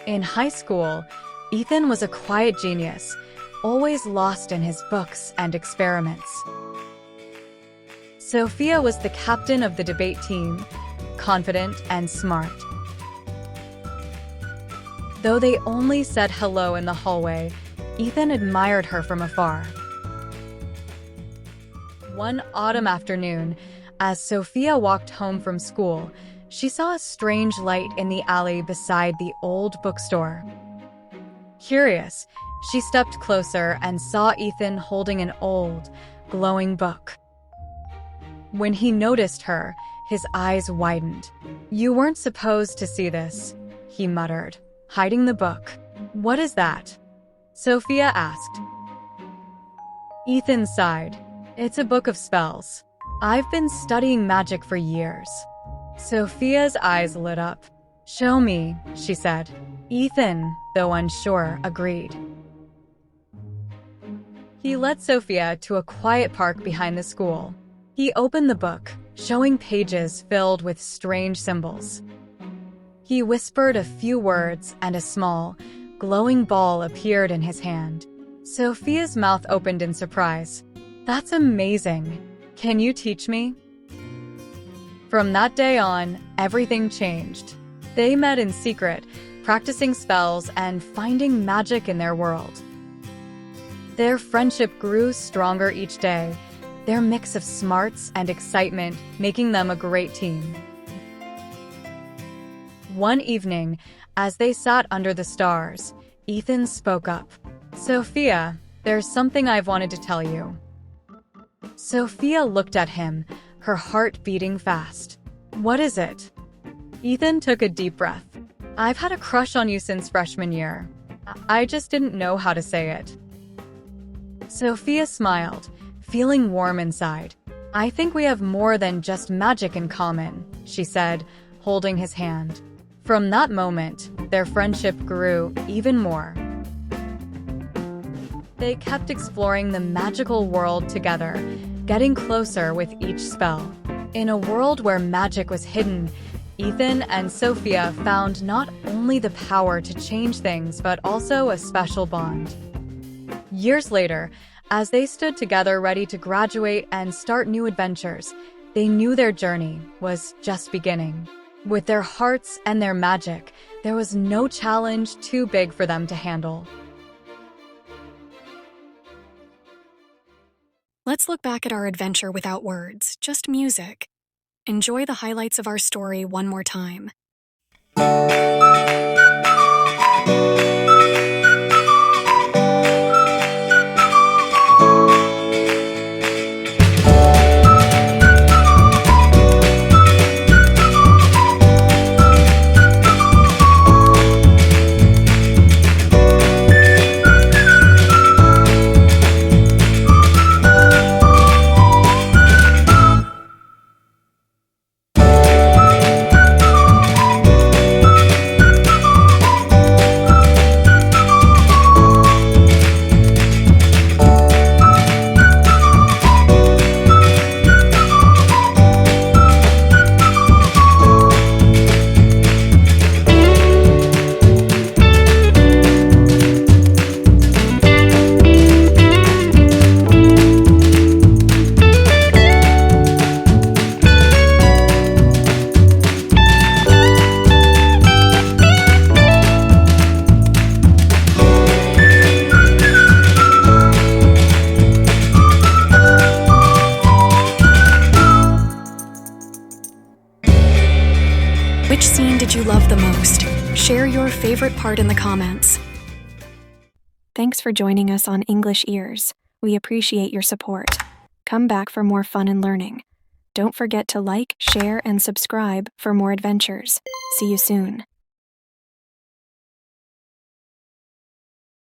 In high school, Ethan was a quiet genius, always lost in his books and experiments. Sophia was the captain of the debate team, confident and smart. Though they only said hello in the hallway, Ethan admired her from afar. One autumn afternoon, as Sophia walked home from school, she saw a strange light in the alley beside the old bookstore. Curious, she stepped closer and saw Ethan holding an old, glowing book. When he noticed her, his eyes widened. "You weren't supposed to see this," he muttered, hiding the book. "What is that?" Sophia asked. Ethan sighed. "It's a book of spells. I've been studying magic for years." Sophia's eyes lit up. "Show me," she said. Ethan, though unsure, agreed. He led Sophia to a quiet park behind the school. He opened the book, showing pages filled with strange symbols. He whispered a few words, and a small, glowing ball appeared in his hand. Sophia's mouth opened in surprise. "That's amazing. Can you teach me?" From that day on, everything changed. They met in secret, practicing spells and finding magic in their world. Their friendship grew stronger each day, their mix of smarts and excitement making them a great team. One evening, as they sat under the stars, Ethan spoke up. "Sophia, there's something I've wanted to tell you." Sophia looked at him, her heart beating fast. "What is it?" Ethan took a deep breath. "I've had a crush on you since freshman year. I just didn't know how to say it." Sophia smiled, feeling warm inside. "I think we have more than just magic in common," she said, holding his hand. From that moment, their friendship grew even more. They kept exploring the magical world together, getting closer with each spell. In a world where magic was hidden, Ethan and Sophia found not only the power to change things, but also a special bond. Years later, as they stood together ready to graduate and start new adventures, they knew their journey was just beginning. With their hearts and their magic, there was no challenge too big for them to handle. Let's look back at our adventure without words, just music. Enjoy the highlights of our story one more time. Which scene did you love the most? Share your favorite part in the comments. Thanks for joining us on English Ears. We appreciate your support. Come back for more fun and learning. Don't forget to like, share, and subscribe for more adventures. See you soon.